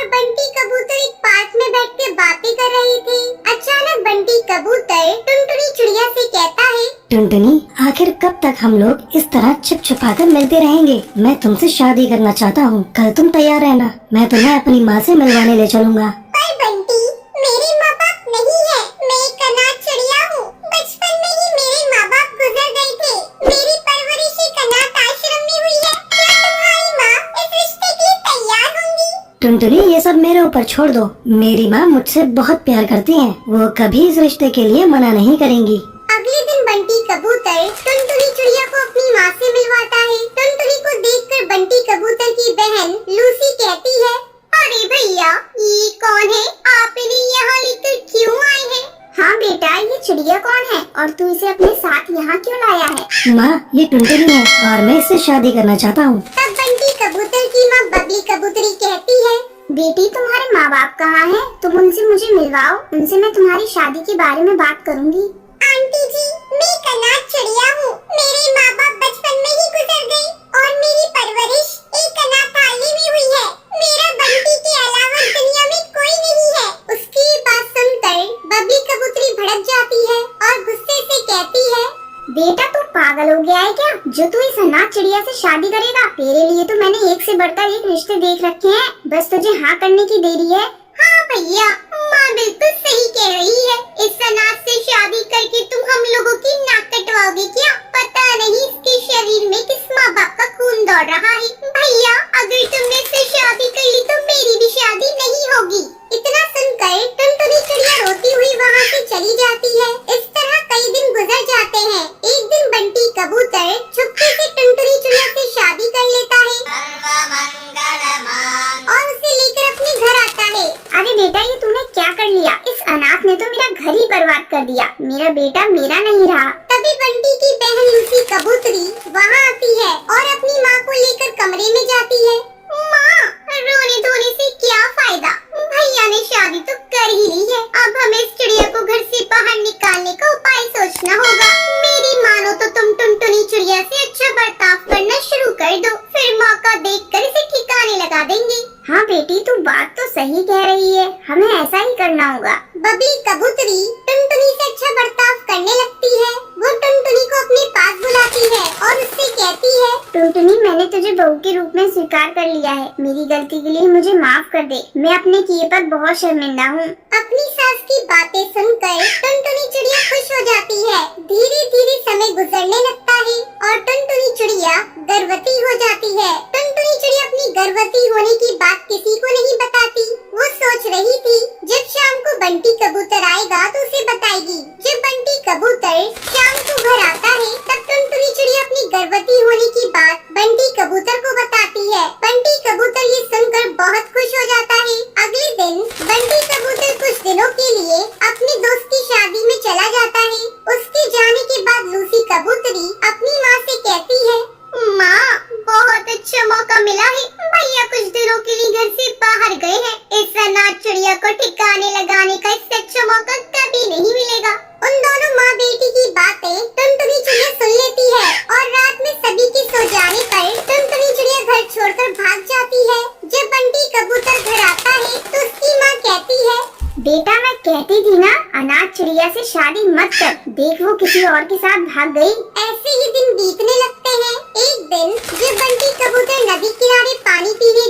और बंटी कबूतर एक पार्क में बैठ के बातें कर रहे थे। अचानक बंटी कबूतर टुनटुनी चिड़िया से कहता है, टुनटुनी, आखिर कब तक हम लोग इस तरह छिप-छिपा कर मिलते रहेंगे? मैं तुमसे शादी करना चाहता हूँ। कल तुम तैयार रहना, मैं तुम्हें अपनी माँ से मिलवाने ले चलूँगा। पर बंटी, मेरे माँ बाप नहीं है। मैं एक अनाथ चिड़िया हूँ। बचपन में ही मेरे माँ बाप गुजर गए थे। मेरी परवरिश एक अनाथ आश्रम में हुई है। क्या तुम्हारी माँ इस रिश्ते के लिए तैयार होंगी? टुनटुनी, ये सब मेरे ऊपर छोड़ दो। मेरी माँ मुझसे बहुत प्यार करती है। वो कभी इस रिश्ते के लिए मना नहीं करेंगी। अगले दिन बंटी कबूतर टुनटुनी चिड़िया को अपनी माँ से मिलवाता है। टुनटुनी को देखकर बंटी कबूतर की बहन लूसी कहती है, अरे भैया, ये कौन है? आप इन्हें यहाँ लेकर क्यों आए हैं? हाँ बेटा, ये चिड़िया कौन है और तू इसे अपने साथ यहाँ क्यों लाया है? माँ, ये टुनटुनी है और मैं इससे शादी करना चाहता हूँ। तब बंटी कबूतर की माँ बबली कबूतरी कहती है, बेटी, तुम्हारे माँ बाप कहाँ हैं? तुम उनसे मुझे मिलवाओ। उनसे मैं तुम्हारी शादी के बारे में बात करूँगी। आंटी जी, मैं एक अनाथ चिड़िया हूँ। मेरे माँ बाप बचपन में ही गुजर गए और मेरी परवरिश एक अनाथालय में हुई है। मेरा बंटी के अलावा दुनिया में कोई नहीं है। उसकी बात सुनकर बबली कबूतरी भड़क जाती है और गुस्से से कहती है, बेटा, तू पागल हो गया है क्या जो तू इस अनाथ चिड़िया से शादी करेगा? तेरे लिए तो मैंने एक से बढ़कर एक रिश्ते देख रखे हैं। बस तुझे हाँ करने की देरी है। हाँ भैया, माँ बिल्कुल सही कह रही है। इस अनाथ से शादी करके तुम हम लोगों की नाक कटवाओगे क्या? पता नहीं इसके शरीर में किस माँ बाप का खून दौड़ रहा है। भैया, अगर तुमने इससे शादी कर ली तो मेरी भी शादी नहीं होगी। इतना सुनकर टुनटुनी चिड़िया रोती हुई वहाँ से चली जाती है। इस तरह कई दिन गुजर जाते हैं। एक दिन बंटी कबूतर चुपके से टुनटुनी चिड़िया से शादी कर लेता है और उसे लेकर अपने घर आता है। अरे बेटा, ये तूने क्या कर लिया? इस अनाथ ने तो मेरा घर ही बर्बाद कर दिया। मेरा बेटा मेरा नहीं रहा। तभी बंटी की बहन लूसी कबूतरी वहाँ आती है और अपनी माँ को लेकर कमरे में जाती है। माँ, रोने धोने से क्या फायदा? भैया ने शादी तो कर ही ली है। अब हमें इस चिड़िया को घर से बाहर निकालने का उपाय सोचना होगा। मेरी मानो तो तुम टुनटुनी चिड़िया से अच्छा बर्ताव करना शुरू कर दो, फिर मौका देखकर इसे ठिकाने लगा देंगे। हाँ बेटी, तू बात तो सही कह रही है। हमें ऐसा ही करना होगा। बबली कबूतरी टुनटुनी से अच्छा बर्ताव करने लगती है। वो टुनटुनी को अपने पास बुलाती है और उससे कहती है, टुनटुनी, मैंने तुझे बहू के रूप में स्वीकार कर लिया है। मेरी गलती के लिए मुझे माफ कर दे। मैं अपने किए पर बहुत शर्मिंदा हूँ। अपनी सास की बातें सुनकर टुनटुनी चिड़िया खुश हो जाती है। धीरे धीरे समय गुजरने लगता है और टुनटुनी चिड़िया गर्भवती हो जाती है। टुनटुनी चिड़िया अपनी गर्भवती होने की बात किसी को नहीं बताती। वो सोच रही थी जब शाम को बंटी कबूतर आएगा तो उसे बताएगी। जब बंटी कबूतर शाम को घर आता है तब टुनटुनी चिड़िया अपनी गर्भवती होने की बात बंटी कबूतर को बताती है। बंटी कबूतर ये सुनकर बहुत खुश हो जाता है। अगले दिन बंटी कबूतर कुछ दिनों के लिए अपने दोस्त की शादी में चला जाता है। उसके जाने के बाद लूसी कबूतरी अपनी माँ से कहती है, माँ, बहुत अच्छा मौका मिला है। भैया कुछ दिनों के लिए घर से बाहर गए हैं। इस अनाथ चिड़िया को ठिकाने लगाने का इससे अच्छा मौका कभी नहीं मिलेगा। उन दोनों माँ बेटी की बातें टुनटुनी चिड़िया सुन लेती है और रात में सभी के सो जाने पर टुनटुनी चिड़िया घर छोड़कर भाग जाती है। जब बंटी कबूतर घर आता है तो उसकी माँ कहती है, बेटा, मैं कहती थी ना, अनाथ चिड़िया से शादी मत कर। देख, वो किसी और के साथ भाग गई। ऐसे ही दिन बीतने लगते हैं। एक दिन जब बंटी कबूतर नदी किनारे पानी पीने